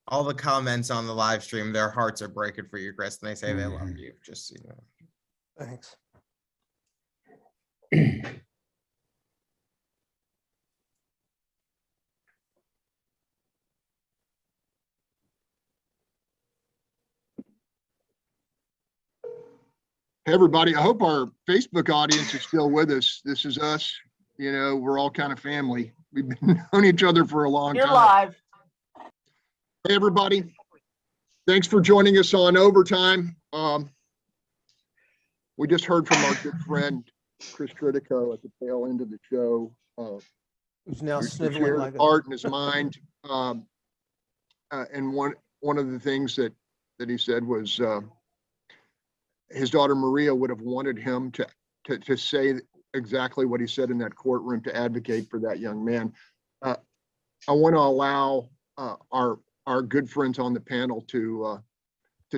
all the comments on the live stream, their hearts are breaking for you, Chris, and they say they love you. Just so you know. Thanks. Hey, everybody. I hope our Facebook audience is still with us. This is us. You know, we're all kind of family. We've been knowing each other for a long time. You're live. Hey, everybody. Thanks for joining us on Overtime. We just heard from our good friend, Chris Tritico, at the tail end of the show. Who's now Who sniveling shared like his heart and his mind. And one of the things that he said was his daughter Maria would have wanted him to say exactly what he said in that courtroom, to advocate for that young man. I want to allow our good friends on the panel to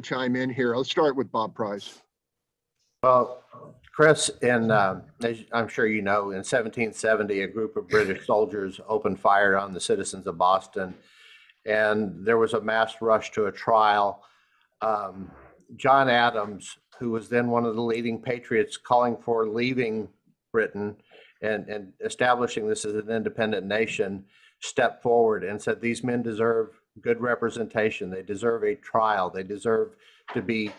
chime in here. Let's start with Bob Price. Well, Chris, as I'm sure you know, in 1770, a group of British soldiers opened fire on the citizens of Boston, and there was a mass rush to a trial. John Adams, who was then one of the leading patriots calling for leaving Britain and establishing this as an independent nation, stepped forward and said, these men deserve good representation. They deserve a trial. They deserve to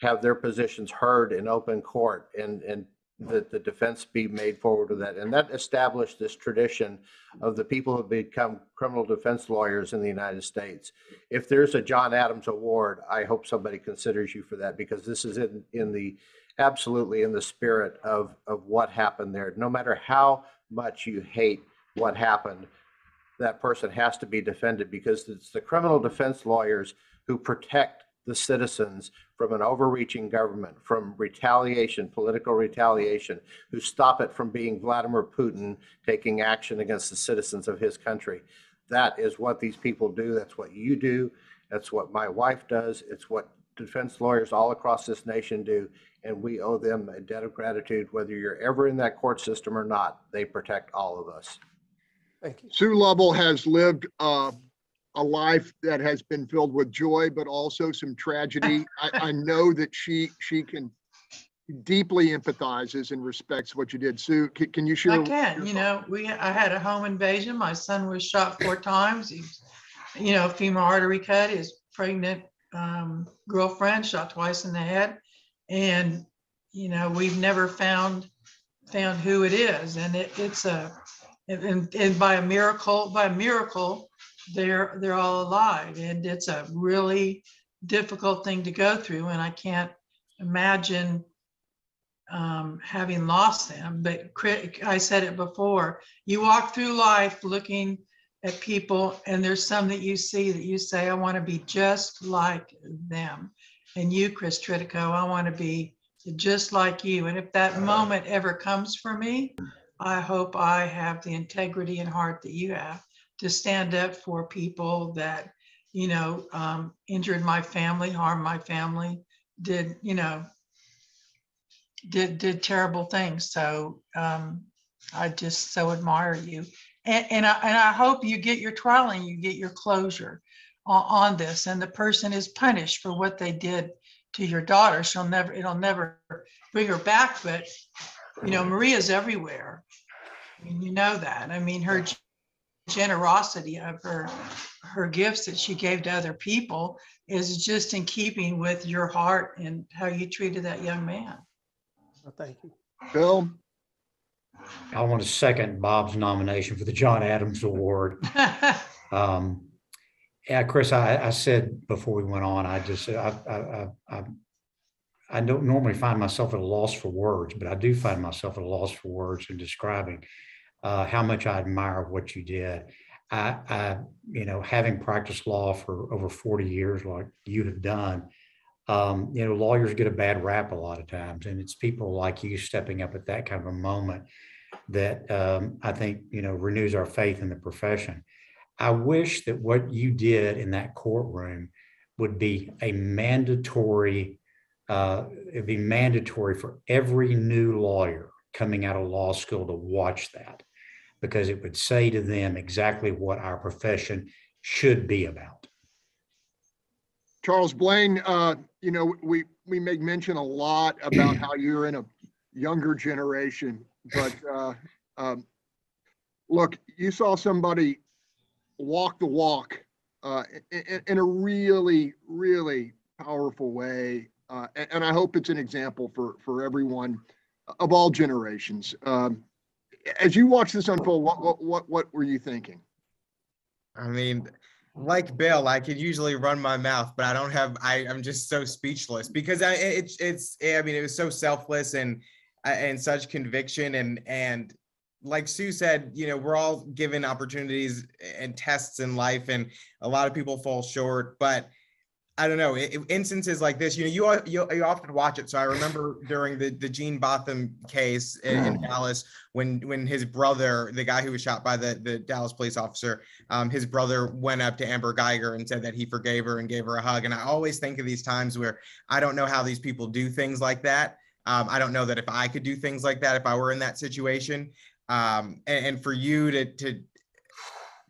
have their positions heard in open court, and that the defense be made forward with that. And that established this tradition of the people who have become criminal defense lawyers in the United States. If there's a John Adams Award, I hope somebody considers you for that, because this is absolutely in the spirit of what happened there. No matter how much you hate what happened, that person has to be defended, because it's the criminal defense lawyers who protect the citizens from an overreaching government, from retaliation, political retaliation, who stop it from being Vladimir Putin taking action against the citizens of his country. That is what these people do. That's what you do. That's what my wife does. It's what defense lawyers all across this nation do. And we owe them a debt of gratitude, whether you're ever in that court system or not. They protect all of us. Thank you. Sue Lovell has lived a life that has been filled with joy, but also some tragedy. I know that she can deeply empathizes and respects what you did. Sue, can you share? I can. You know, I had a home invasion. My son was shot 4 times. He's, female artery cut. His pregnant girlfriend shot twice in the head, and we've never found who it is. And it's and by a miracle, they're all alive. And it's a really difficult thing to go through. And I can't imagine having lost them. But I said it before, you walk through life looking at people, and there's some that you see that you say, I want to be just like them. And you, Chris Tritico, I want to be just like you. And if that moment ever comes for me, I hope I have the integrity and heart that you have to stand up for people that, injured my family, harmed my family, did terrible things. So I just so admire you. And I hope you get your trial and you get your closure on this, and the person is punished for what they did to your daughter. It'll never bring her back, but Maria's everywhere. I mean, you know that. I mean, her generosity of her gifts that she gave to other people is just in keeping with your heart and how you treated that young man. Well, thank you. Bill? I want to second Bob's nomination for the John Adams Award. Yeah, Chris, I said before we went on, I don't normally find myself at a loss for words, but I do find myself at a loss for words in describing how much I admire what you did. Having practiced law for over 40 years, like you have done, lawyers get a bad rap a lot of times, and it's people like you stepping up at that kind of a moment that I think, renews our faith in the profession. I wish that what you did in that courtroom would be a mandatory, it'd be mandatory for every new lawyer coming out of law school to watch that, because it would say to them exactly what our profession should be about. Charles Blain, you know, we make mention a lot about how you're in a younger generation, but look, you saw somebody walk the walk in a really, really powerful way. And I hope it's an example for everyone of all generations. As you watch this unfold, what were you thinking? I mean, like Bill, I could usually run my mouth, but I don't have, I'm just so speechless because I mean, it was so selfless and such conviction and like Sue said, you know, we're all given opportunities and tests in life and a lot of people fall short, but I don't know, instances like this, you know, you often watch it. So I remember during the Gene Botham case in Dallas, when his brother, the guy who was shot by the Dallas police officer, his brother went up to Amber Geiger and said that he forgave her and gave her a hug. And I always think of these times where I don't know how these people do things like that. I don't know that if I could do things like that, if I were in that situation. And for you to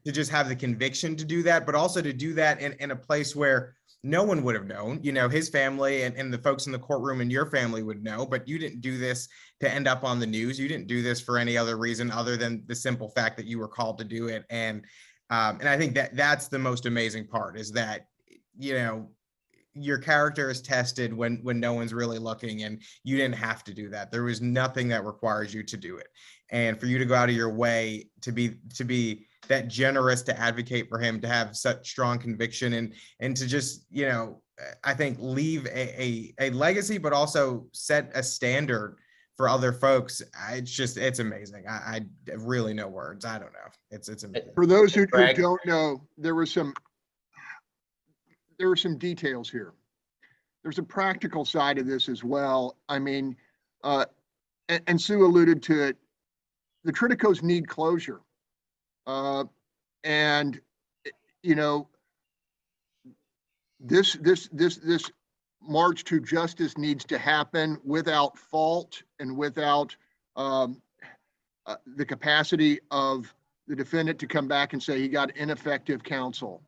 just have the conviction to do that, but also to do that in a place where no one would have known, you know, his family and the folks in the courtroom and your family would know, but you didn't do this to end up on the news. You didn't do this for any other reason other than the simple fact that you were called to do it. And I think that's the most amazing part is that, you know, your character is tested when no one's really looking and you didn't have to do that. There was nothing that requires you to do it. And for you to go out of your way to be that generous, to advocate for him, to have such strong conviction and to just, you know, I think leave a legacy, but also set a standard for other folks. It's amazing. I really no words. I don't know. It's amazing. For those who don't know, there were some details here. There's a practical side of this as well. I mean, and Sue alluded to it. The Triticos need closure. And you know, this march to justice needs to happen without fault and without the capacity of the defendant to come back and say he got ineffective counsel.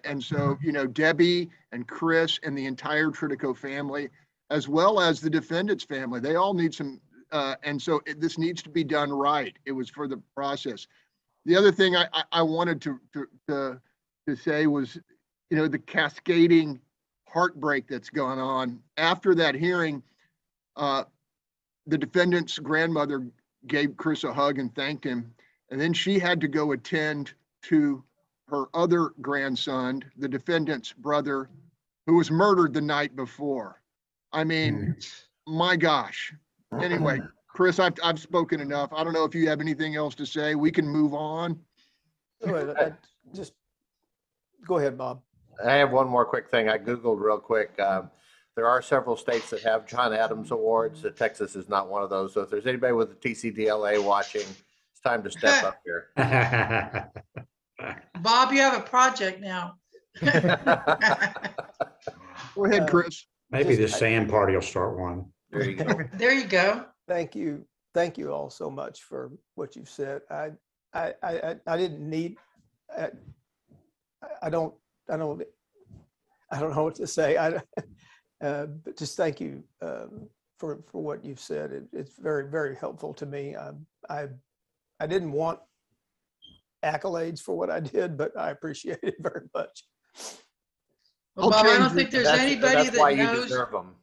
And so, you know, Debbie and Chris and the entire Tritico family, as well as the defendant's family, they all need some, and so this needs to be done right. It was for the process. The other thing I wanted to say was, you know, the cascading heartbreak that's gone on. After that hearing, the defendant's grandmother gave Chris a hug and thanked him. And then she had to go attend to her other grandson, the defendant's brother, who was murdered the night before. I mean, my gosh. Anyway, Chris, I've spoken enough. I don't know if you have anything else to say. We can move on. Just go ahead, Bob. I have one more quick thing. I Googled real quick. There are several states that have John Adams Awards. Texas is not one of those. So if there's anybody with the TCDLA watching, it's time to step up here. Bob, you have a project now. Go ahead, Chris. Maybe the sand party will start one. There you go. There you go. Thank you all so much for what you've said. I didn't need. I don't know what to say. But just thank you for what you've said. It's very, very helpful to me. I didn't want accolades for what I did, but I appreciate it very much. Well, Bob, I don't think there's anybody that's why that you knows. deserve them.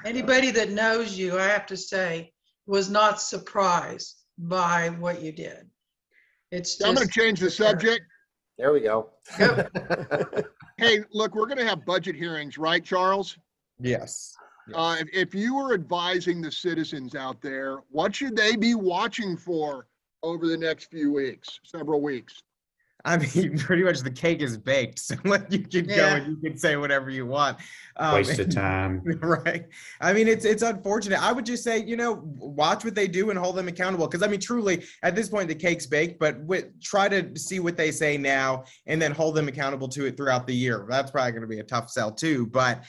Anybody that knows you, I have to say, was not surprised by what you did. It's just, I'm going to change the subject. There we go. Hey, look, we're going to have budget hearings, right, Charles? Yes. If you were advising the citizens out there, what should they be watching for over the next few weeks, several weeks? I mean, pretty much the cake is baked, so you can go and you can say whatever you want. Waste of time. Right. I mean, it's unfortunate. I would just say, you know, watch what they do and hold them accountable. Because I mean, truly, at this point, the cake's baked, but try to see what they say now and then hold them accountable to it throughout the year. That's probably going to be a tough sell too. But,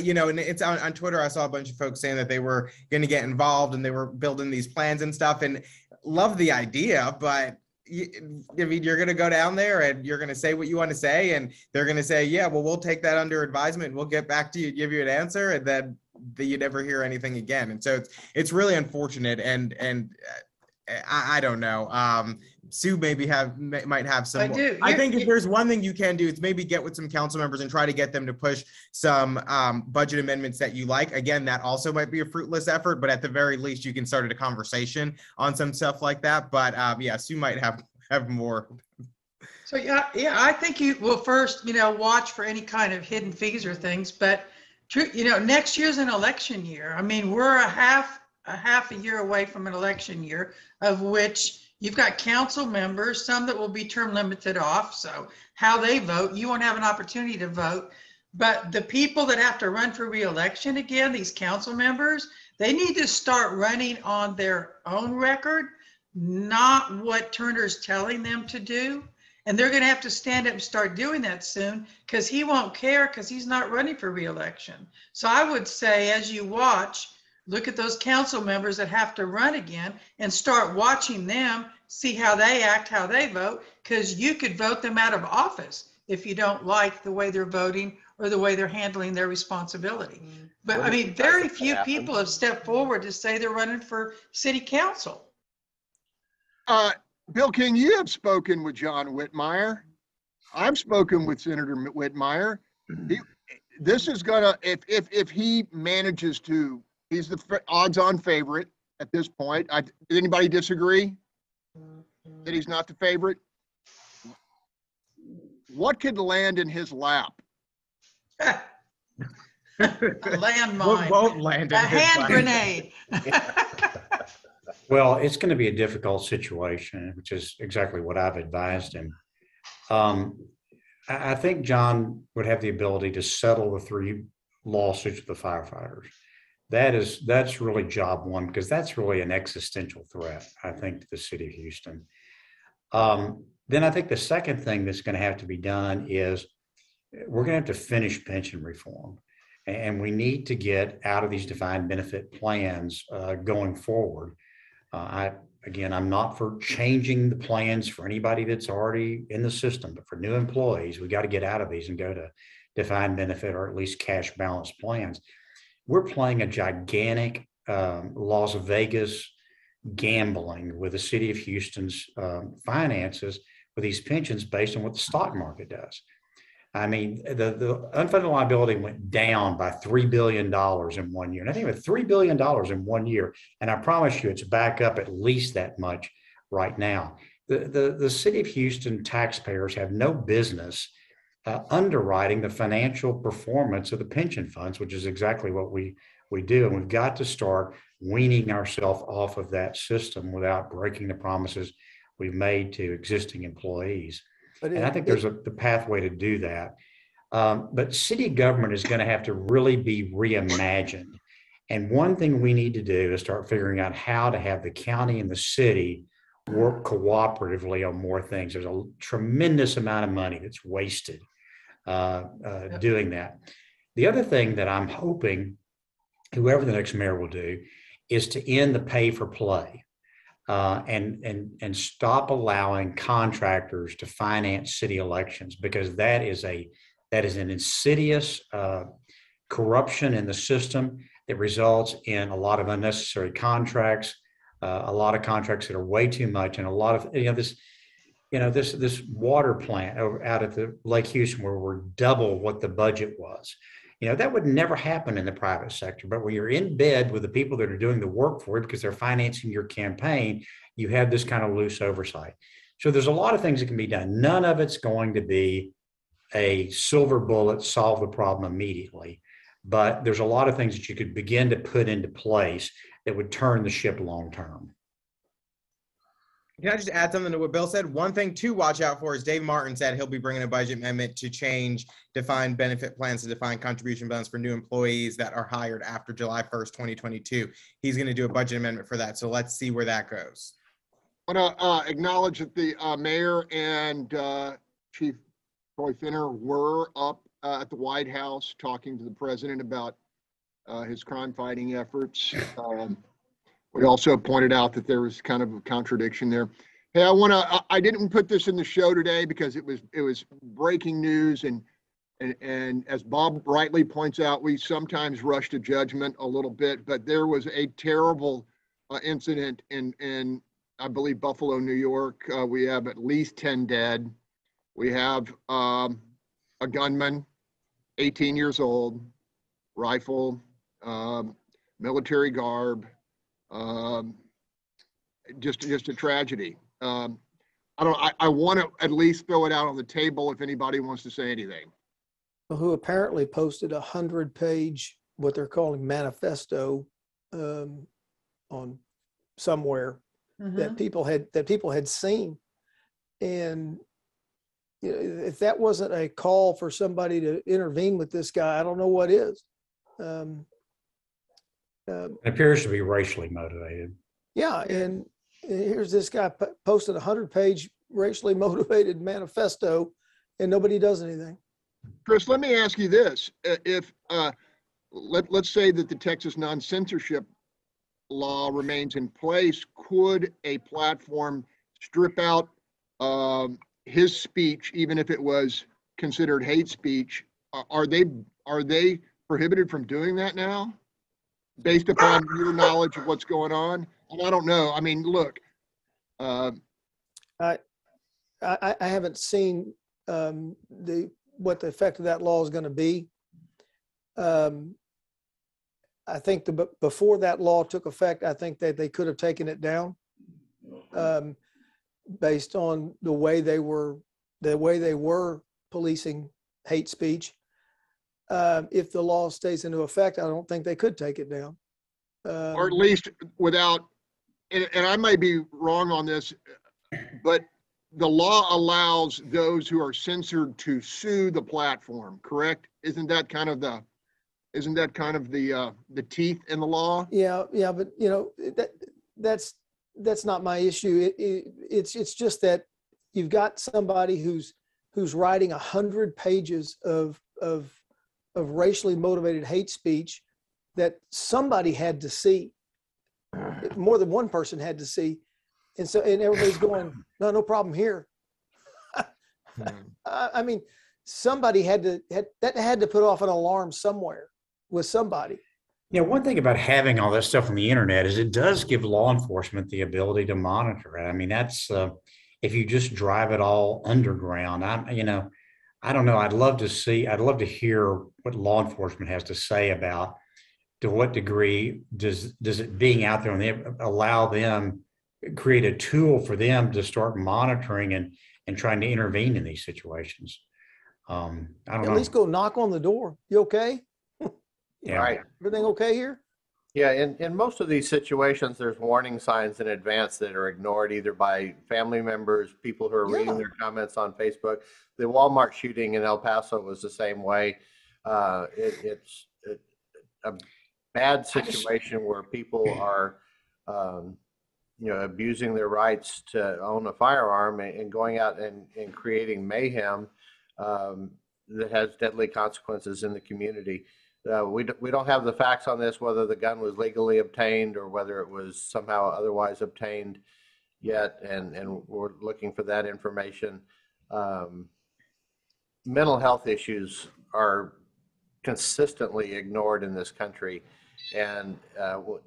you know, and it's on Twitter, I saw a bunch of folks saying that they were going to get involved and they were building these plans and stuff, and love the idea, but I mean, you're going to go down there and you're going to say what you want to say, and they're going to say, yeah, well, we'll take that under advisement. We'll get back to you, give you an answer, and then you never hear anything again. And so it's really unfortunate. And I don't know. Sue might have some. I do. I think if there's one thing you can do, it's maybe get with some council members and try to get them to push some budget amendments that you like. Again, that also might be a fruitless effort, but at the very least, you can start a conversation on some stuff like that. But yeah, Sue might have more. So yeah, I think you will first, watch for any kind of hidden fees or things. But next year's an election year. I mean, we're a half a year away from an election year, of which you've got council members, some that will be term limited off. So how they vote, you won't have an opportunity to vote. But the people that have to run for re-election again, these council members, they need to start running on their own record, not what Turner's telling them to do. And they're going to have to stand up and start doing that soon, because he won't care, because he's not running for re-election. So I would say, as you watch, look at those council members that have to run again and start watching them, see how they act, how they vote, because you could vote them out of office if you don't like the way they're voting or the way they're handling their responsibility. But I mean, very few people have stepped forward to say they're running for city council. Bill King, you have spoken with John Whitmire. I've spoken with Senator Whitmire. This is gonna, if he manages to, he's the odds-on favorite at this point. Did anybody disagree that he's not the favorite? What could land in his lap? A landmine. Won't land in a his hand lap. grenade. Well, it's going to be a difficult situation, which is exactly what I've advised him. I think John would have the ability to settle the 3 lawsuits of the firefighters. That's really job one, because that's really an existential threat, I think, to the city of Houston. Then I think the second thing that's going to have to be done is we're going to have to finish pension reform, and we need to get out of these defined benefit plans going forward. I'm not for changing the plans for anybody that's already in the system, but for new employees, we got to get out of these and go to defined benefit or at least cash balance plans. We're playing a gigantic Las Vegas gambling with the city of Houston's finances with these pensions based on what the stock market does. I mean, the unfunded liability went down by $3 billion in 1 year. And I think with $3 billion in 1 year, and I promise you it's back up at least that much right now. The city of Houston taxpayers have no business underwriting the financial performance of the pension funds, which is exactly what we do. And we've got to start weaning ourselves off of that system without breaking the promises we've made to existing employees. And I think there's the pathway to do that. But city government is going to have to really be reimagined. And one thing we need to do is start figuring out how to have the county and the city work cooperatively on more things. There's a tremendous amount of money that's wasted doing that. The other thing that I'm hoping whoever the next mayor will do is to end the pay for play. And stop allowing contractors to finance city elections, because that is an insidious corruption in the system that results in a lot of unnecessary contracts, a lot of contracts that are way too much, and a lot of this water plant out at the Lake Houston where we're double what the budget was. That would never happen in the private sector, but when you're in bed with the people that are doing the work for it because they're financing your campaign, you have this kind of loose oversight. So there's a lot of things that can be done. None of it's going to be a silver bullet, solve the problem immediately, but there's a lot of things that you could begin to put into place that would turn the ship long-term. Can I just add something to what Bill said? One thing to watch out for is Dave Martin said he'll be bringing a budget amendment to change defined benefit plans to defined contribution plans for new employees that are hired after July 1st, 2022. He's going to do a budget amendment for that. So let's see where that goes. I want to acknowledge that the mayor and Chief Troy Finner were up at the White House talking to the president about his crime fighting efforts. We also pointed out that there was kind of a contradiction there. Hey, I didn't put this in the show today because it was breaking news, and as Bob rightly points out, we sometimes rush to judgment a little bit, but there was a terrible incident in I believe Buffalo, New York. We have at least 10 dead. We have a gunman, 18 years old, rifle, military garb, just a tragedy. I want to at least throw it out on the table if anybody wants to say anything. Who apparently posted 100-page, what they're calling manifesto, on somewhere that people had seen. And you know, if that wasn't a call for somebody to intervene with this guy, I don't know what is. It appears to be racially motivated. Yeah, and here's this guy posted a 100-page racially motivated manifesto, and nobody does anything. Chris, let me ask you this: if let's say that the Texas non-censorship law remains in place, could a platform strip out his speech, even if it was considered hate speech? Are they prohibited from doing that now, based upon your knowledge of what's going on? And I don't know. I mean, look, I haven't seen what the effect of that law is going to be. I think before that law took effect, I think that they could have taken it down, based on the way they were policing hate speech. If the law stays into effect, I don't think they could take it down. or at least without. And I might be wrong on this, but the law allows those who are censored to sue the platform, correct? Isn't that kind of the teeth in the law? Yeah, but you know, that's not my issue. It's just that you've got somebody who's writing 100 pages of racially motivated hate speech that somebody had to see. More than one person had to see, and everybody's going, no problem here. I mean, somebody had to put off an alarm somewhere with somebody. You know, one thing about having all this stuff on the internet is it does give law enforcement the ability to monitor it. I mean, that's if you just drive it all underground. I don't know. I'd love to hear what law enforcement has to say about to what degree does it being out there and they allow them, create a tool for them to start monitoring and trying to intervene in these situations. I don't know. At least go knock on the door. You okay? Yeah. Right. Everything okay here? Yeah, in most of these situations, there's warning signs in advance that are ignored either by family members, people who are reading their comments on Facebook. The Walmart shooting in El Paso was the same way. It's a bad situation where people are, abusing their rights to own a firearm and going out and creating mayhem that has deadly consequences in the community. We don't have the facts on this, whether the gun was legally obtained or whether it was somehow otherwise obtained yet, and we're looking for that information. Mental health issues are consistently ignored in this country, and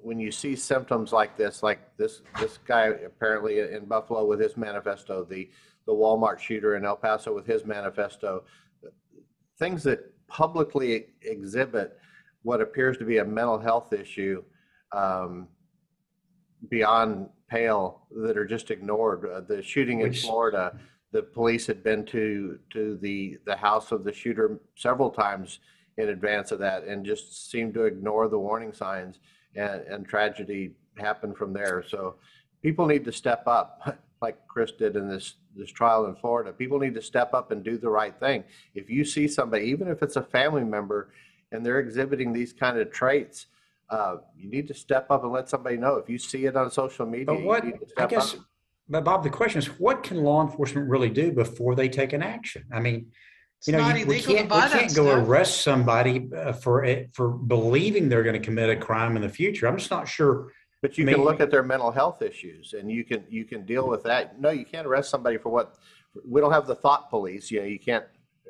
when you see symptoms like this guy apparently in Buffalo with his manifesto, the Walmart shooter in El Paso with his manifesto, things that publicly exhibit what appears to be a mental health issue beyond pale that are just ignored. The shooting in Florida, the police had been to the house of the shooter several times in advance of that and just seemed to ignore the warning signs, and tragedy happened from there. So people need to step up like Chris did in this trial in Florida. People need to step up and do the right thing. If you see somebody, even if it's a family member, and they're exhibiting these kind of traits, you need to step up and let somebody know. If you see it on social media, you need to step up. But Bob, the question is, what can law enforcement really do before they take an action? I mean, we can't go arrest somebody for believing they're going to commit a crime in the future. I'm just not sure But you can look at their mental health issues, and you can deal with that. No, you can't arrest somebody for what we don't have the thought police. You can't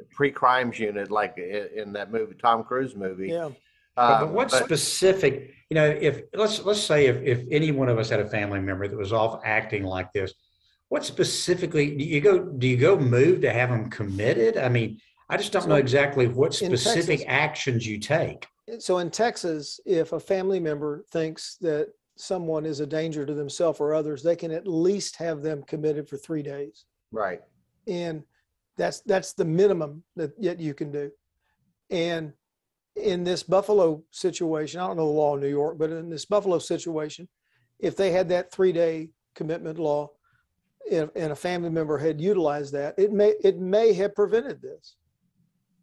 pre-crimes unit like in that movie, Tom Cruise movie. Yeah. But what specific, if let's say if any one of us had a family member that was off acting like this, what specifically do you go move to have them committed? I mean, I just don't know exactly what specific actions you take. So in Texas, if a family member thinks that someone is a danger to themselves or others, they can at least have them committed for 3 days. Right. And that's the minimum that yet you can do. And in this Buffalo situation, I don't know the law in New York, but in this Buffalo situation, if they had that 3-day commitment law and a family member had utilized that, it may have prevented this.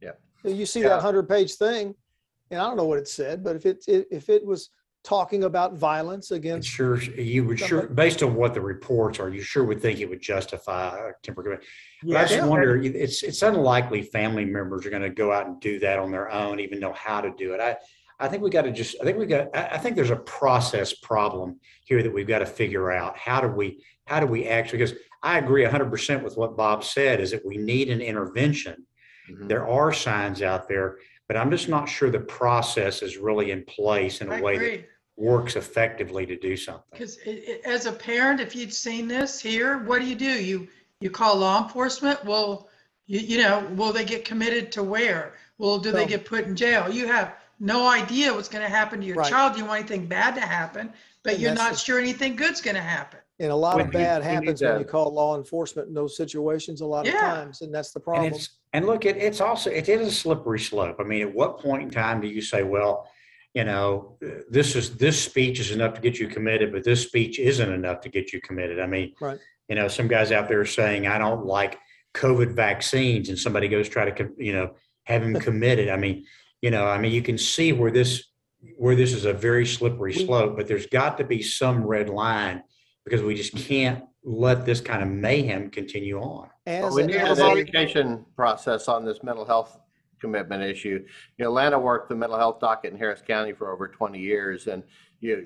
Yeah. You see that 100-page thing, and I don't know what it said, but if it was talking about violence against, you would based on what the reports are, you sure would think it would justify a temporary commitment. I just wonder, it's unlikely family members are going to go out and do that on their own, even know how to do it. I think I think there's a process problem here that we've got to figure out. How do we actually, because I agree 100% with what Bob said, is that we need an intervention. Mm-hmm. There are signs out there, but I'm just not sure the process is really in place in a way that works effectively to do something. Because as a parent, if you'd seen this here, what do? You call law enforcement. Well, will they get committed to where? Well, do they get put in jail? You have no idea what's going to happen to your child. You want anything bad to happen, but you're not sure anything good's going to happen. And a lot of bad happens when you call law enforcement in those situations a lot of times, and that's the problem. And look, it is a slippery slope. I mean, at what point in time do you say, well, this speech is enough to get you committed, but this speech isn't enough to get you committed? I mean, some guys out there are saying, I don't like COVID vaccines, and somebody goes try to, have him committed. I mean, you can see where this is a very slippery slope, but there's got to be some red line, because we just can't let this kind of mayhem continue on. We need an education process on this mental health commitment issue. Lana worked the mental health docket in Harris County for over 20 years. And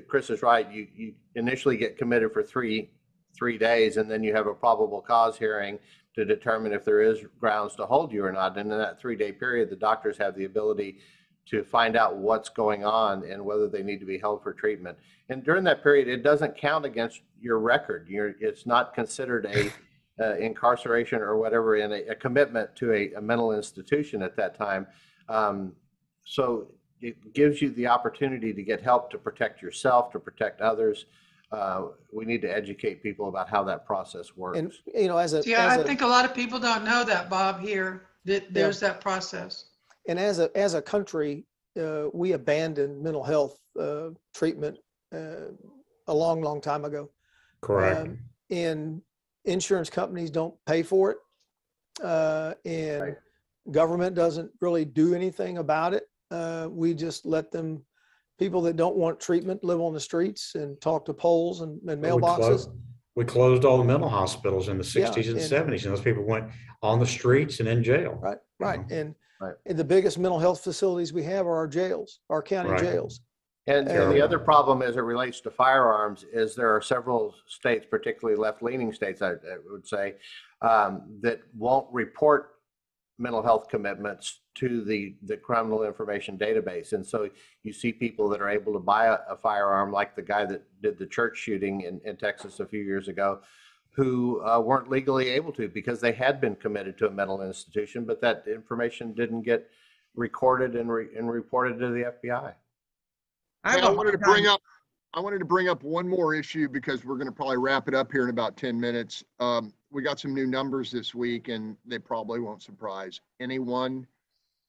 Chris is right. You initially get committed for three days, and then you have a probable cause hearing to determine if there is grounds to hold you or not. And in that 3-day period, the doctors have the ability to find out what's going on and whether they need to be held for treatment. And during that period, it doesn't count against your record. It's not considered a incarceration or whatever, in a commitment to a mental institution at that time. So it gives you the opportunity to get help, to protect yourself, to protect others. We need to educate people about how that process works. And I think a lot of people don't know that, Bob, here, that there's that process. And as a country, we abandoned mental health treatment a long time ago. Correct. And insurance companies don't pay for it, and government doesn't really do anything about it. We just let people that don't want treatment live on the streets and talk to poles and mailboxes. We closed all the mental hospitals in the 60s and 70s, and those people went on the streets and in jail. Right. And the biggest mental health facilities we have are our jails, our county jails. And the other problem as it relates to firearms is there are several states, particularly left-leaning states, I would say, that won't report mental health commitments to the criminal information database. And so you see people that are able to buy a firearm, like the guy that did the church shooting in Texas a few years ago, who weren't legally able to because they had been committed to a mental institution, but that information didn't get recorded and reported to the FBI. I wanted to bring up one more issue, because we're going to probably wrap it up here in about 10 minutes. We got some new numbers this week, and they probably won't surprise anyone.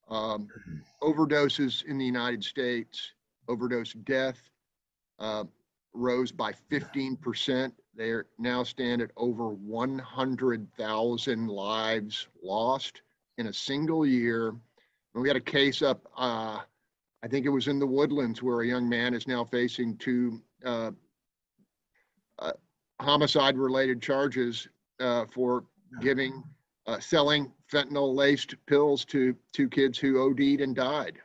Overdoses in the United States, overdose death rose by 15%. They now stand at over 100,000 lives lost in a single year. And we had a case up, I think it was in the Woodlands, where a young man is now facing 2 homicide-related charges for selling fentanyl-laced pills to 2 kids who OD'd and died.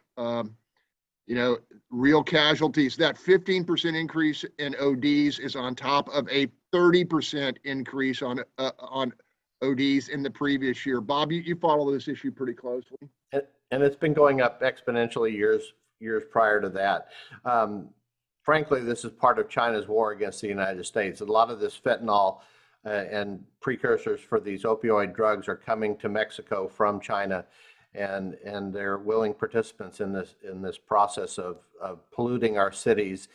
you know, real casualties. That 15% increase in ODs is on top of a 30% increase on ODs in the previous year. Bob, you follow this issue pretty closely. And it's been going up exponentially years prior to that. Frankly, this is part of China's war against the United States. A lot of this fentanyl and precursors for these opioid drugs are coming to Mexico from China, and they're willing participants in this process of polluting our cities,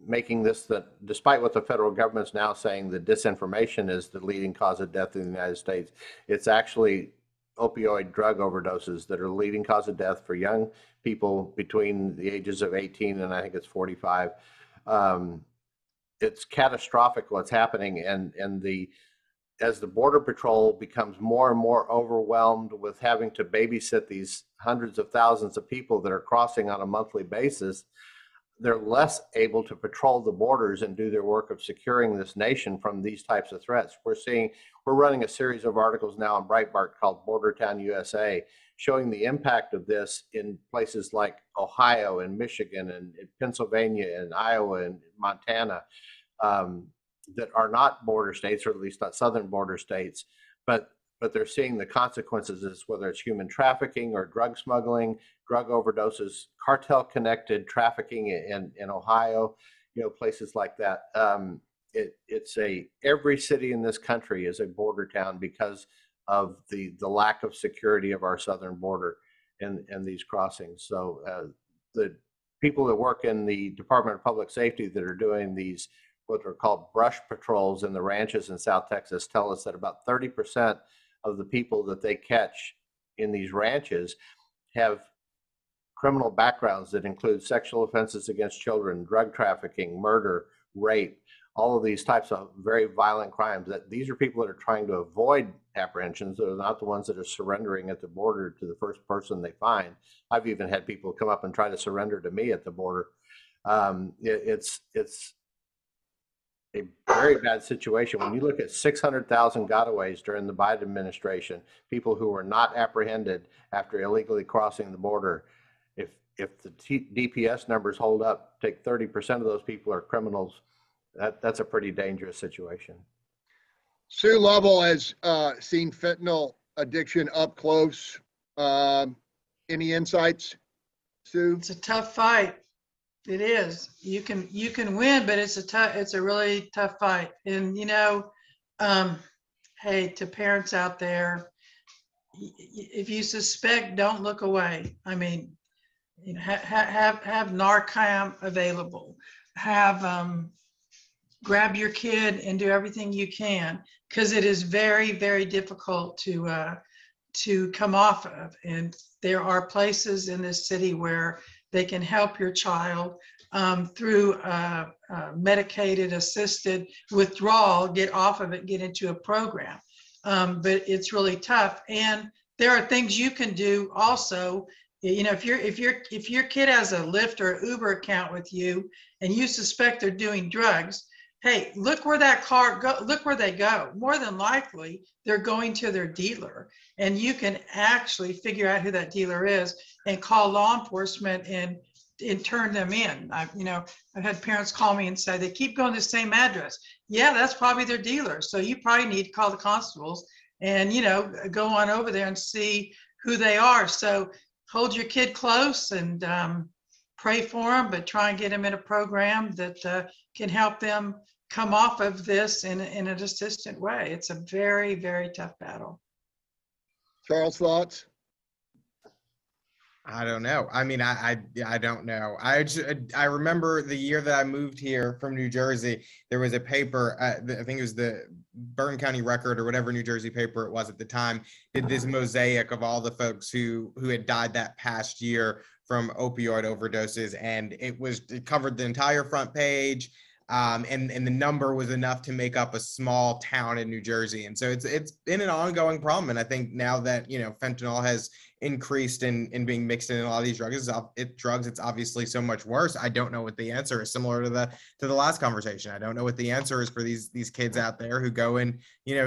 making this that, despite what the federal government's now saying, that disinformation is the leading cause of death in the United States. It's actually opioid drug overdoses that are the leading cause of death for young people between the ages of 18 and I think it's 45. It's catastrophic what's happening, and as the Border Patrol becomes more and more overwhelmed with having to babysit these hundreds of thousands of people that are crossing on a monthly basis, they're less able to patrol the borders and do their work of securing this nation from these types of threats. We're running a series of articles now on Breitbart called Border Town USA, showing the impact of this in places like Ohio and Michigan and Pennsylvania and Iowa and Montana, that are not border states, or at least not southern border states, but they're seeing the consequences, is whether it's human trafficking or drug smuggling, drug overdoses, cartel connected trafficking in Ohio, you know, places like that. Every city in this country is a border town because of the lack of security of our southern border and these crossings. So the people that work in the Department of Public Safety that are doing these, what are called brush patrols in the ranches in South Texas, tell us that about 30% of the people that they catch in these ranches have criminal backgrounds that include sexual offenses against children, drug trafficking, murder, rape, all of these types of very violent crimes. That these are people that are trying to avoid apprehensions. They're not the ones that are surrendering at the border to the first person they find. I've even had people come up and try to surrender to me at the border. It's a very bad situation. When you look at 600,000 gotaways during the Biden administration, people who were not apprehended after illegally crossing the border, if the DPS numbers hold up, take 30% of those people are criminals. That's a pretty dangerous situation. Sue Lovell has seen fentanyl addiction up close. Any insights, Sue? It's a tough fight. It is. You can win, but it's a really tough fight. And you know, hey, to parents out there, if you suspect, don't look away. I mean, you know, have Narcan available. Grab your kid and do everything you can, because it is very, very difficult to come off of. And there are places in this city where they can help your child through medicated assisted withdrawal, get off of it, get into a program. But it's really tough. And there are things you can do also. You know, if your kid has a Lyft or Uber account with you and you suspect they're doing drugs, hey, look where that car go. Look where they go. More than likely, they're going to their dealer, and you can actually figure out who that dealer is and call law enforcement and turn them in. I've had parents call me and say they keep going to the same address. Yeah, that's probably their dealer. So you probably need to call the constables and go on over there and see who they are. So hold your kid close and pray for them, but try and get them in a program that can help them come off of this in an assistant way. It's a very, very tough battle. Charles, thoughts? I don't know. I mean, I don't know. I remember the year that I moved here from New Jersey, there was a paper, I think it was the Bergen County Record or whatever New Jersey paper it was at the time, did this mosaic of all the folks who had died that past year from opioid overdoses. And it covered the entire front page. And the number was enough to make up a small town in New Jersey. And so it's been an ongoing problem. And I think now that, fentanyl has increased in being mixed in a lot of these drugs, it's obviously so much worse. I don't know what the answer is, similar to the last conversation. I don't know what the answer is for these kids out there who go and,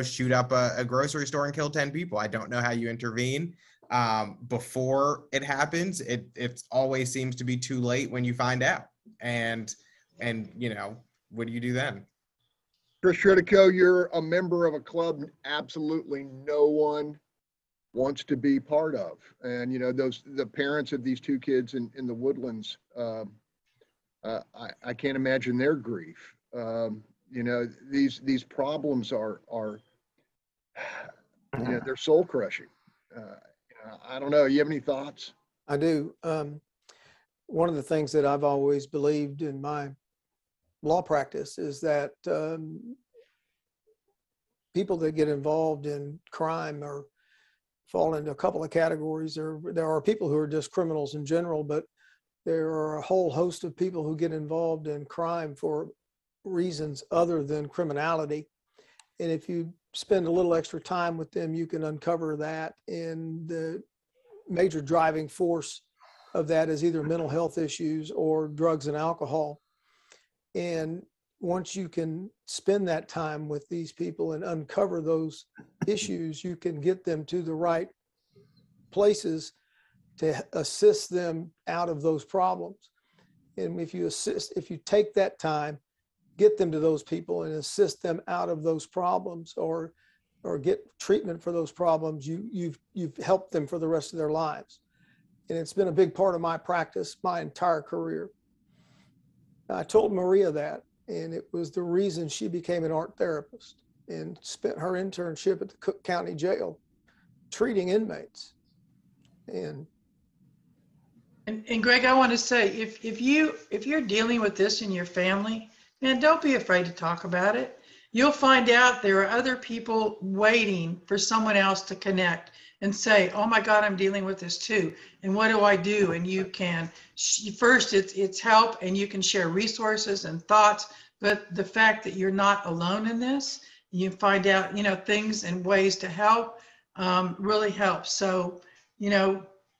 shoot up a grocery store and kill 10 people. I don't know how you intervene. before it happens, it always seems to be too late when you find out. And what do you do then? Chris Tritico, you're a member of a club absolutely no one wants to be part of. And, the parents of these two kids in the Woodlands, I can't imagine their grief. These problems are they're soul crushing. I don't know. You have any thoughts? I do. One of the things that I've always believed in my law practice is that people that get involved in crime fall into a couple of categories. There are people who are just criminals in general, but there are a whole host of people who get involved in crime for reasons other than criminality. And if you spend a little extra time with them, you can uncover that. And the major driving force of that is either mental health issues or drugs and alcohol. And once you can spend that time with these people and uncover those issues, you can get them to the right places to assist them out of those problems. And if you take that time, get them to those people and assist them out of those problems, or get treatment for those problems, you've helped them for the rest of their lives. And it's been a big part of my practice my entire career. I told Maria that, and it was the reason she became an art therapist and spent her internship at the Cook County Jail treating inmates. And Greg, I want to say, if you're dealing with this in your family, man, don't be afraid to talk about it. You'll find out there are other people waiting for someone else to connect and say, oh my God, I'm dealing with this too. And what do I do? And you can, first it's help, and you can share resources and thoughts, but the fact that you're not alone in this, you find out, things and ways to help really helps. So,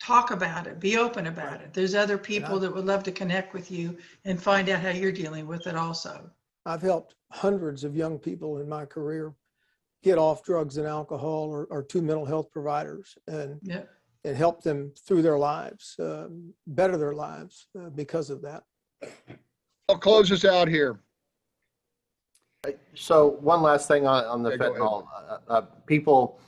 talk about it, be open about it. There's other people that would love to connect with you and find out how you're dealing with it also. I've helped hundreds of young people in my career get off drugs and alcohol, or to mental health providers, and help them through their lives, better their lives because of that. I'll close this out here. So one last thing on the fentanyl. People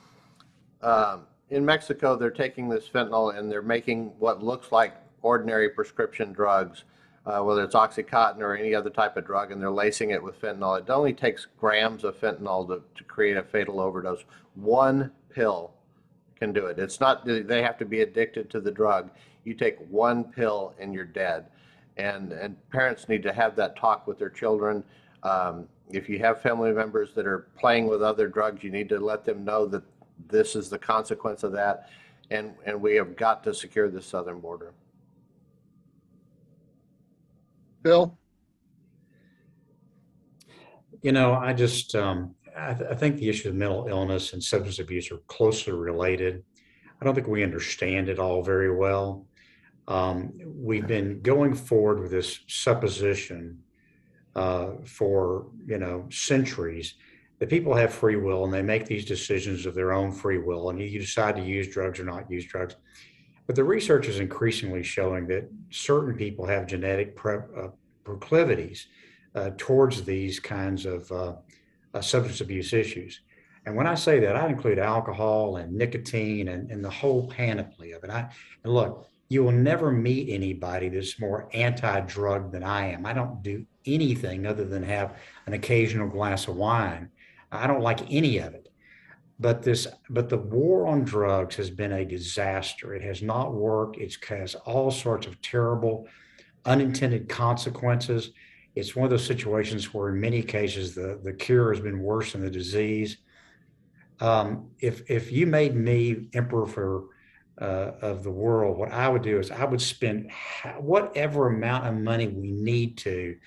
in Mexico, they're taking this fentanyl and they're making what looks like ordinary prescription drugs, whether it's Oxycontin or any other type of drug, and they're lacing it with fentanyl. It only takes grams of fentanyl to create a fatal overdose. One pill can do it. It's not, they have to be addicted to the drug. You take one pill and you're dead. And parents need to have that talk with their children. If you have family members that are playing with other drugs, you need to let them know that this is the consequence of that. And we have got to secure the southern border. Bill? I just, I think the issue of mental illness and substance abuse are closely related. I don't think we understand it all very well. We've been going forward with this supposition for, centuries, that people have free will and they make these decisions of their own free will, and you decide to use drugs or not use drugs. But the research is increasingly showing that certain people have genetic proclivities towards these kinds of substance abuse issues. And when I say that, I include alcohol and nicotine and the whole panoply of it. And look, you will never meet anybody that's more anti-drug than I am. I don't do anything other than have an occasional glass of wine. I don't like any of it. But the war on drugs has been a disaster. It has not worked. It has all sorts of terrible unintended consequences. It's one of those situations where in many cases the cure has been worse than the disease. If you made me emperor of the world, what I would do is I would spend whatever amount of money we need to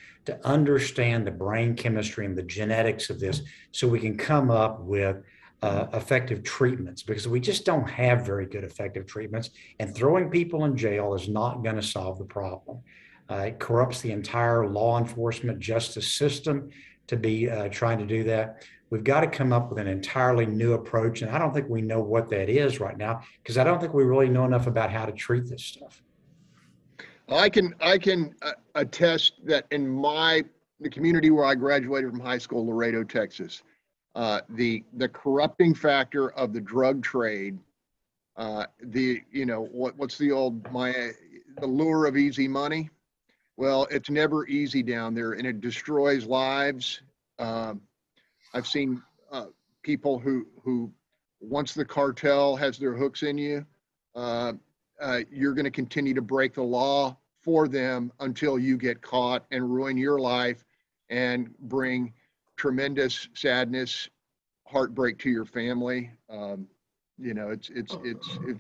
understand the brain chemistry and the genetics of this, so we can come up with effective treatments, because we just don't have very good effective treatments, and throwing people in jail is not going to solve the problem. It corrupts the entire law enforcement justice system to be trying to do that. We've got to come up with an entirely new approach. And I don't think we know what that is right now, because I don't think we really know enough about how to treat this stuff. I can attest that in the community where I graduated from high school, Laredo, Texas, the corrupting factor of the drug trade, what's the lure of easy money? Well, it's never easy down there, and it destroys lives. I've seen people who once the cartel has their hooks in you, you're going to continue to break the law for them until you get caught and ruin your life and bring tremendous sadness, heartbreak to your family. It's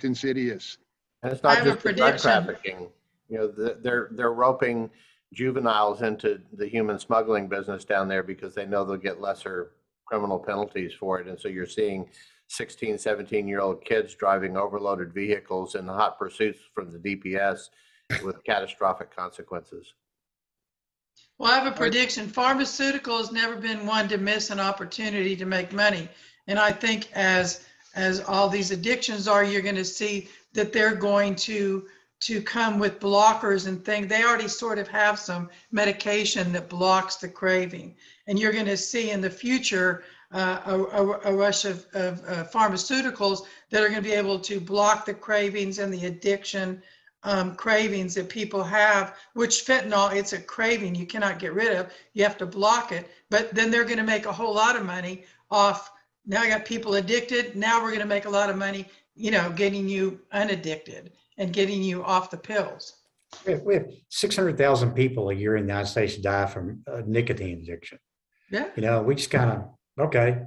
insidious. And it's I not have a just the drug prediction. trafficking. They're roping juveniles into the human smuggling business down there because they know they'll get lesser criminal penalties for it. And so you're seeing 16, 17-year-old kids driving overloaded vehicles in hot pursuits from the DPS with catastrophic consequences. Well, I have a prediction. Pharmaceutical has never been one to miss an opportunity to make money. And I think as all these addictions are, you're going to see that they're going to come with blockers and things. They already sort of have some medication that blocks the craving. And you're going to see in the future a rush of pharmaceuticals that are going to be able to block the cravings and the addiction cravings that people have, which fentanyl, it's a craving you cannot get rid of. You have to block it. But then they're going to make a whole lot of money off. Now I got people addicted. Now we're going to make a lot of money, getting you unaddicted and getting you off the pills. We have 600,000 people a year in the United States die from nicotine addiction. Yeah. We just kind of, okay.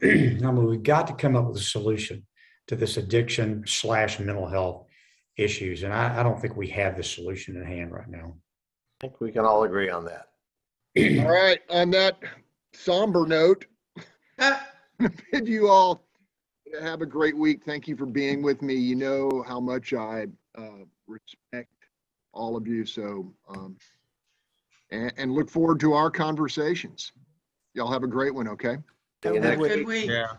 We've got to come up with a solution to this addiction / mental health issues. And I don't think we have the solution in hand right now. I think we can all agree on that. All right. On that somber note, bid you all have a great week. Thank you for being with me. You know how much I respect all of you. So, and look forward to our conversations. Y'all have a great one. Okay. See you Have a next good week. Good week. Yeah.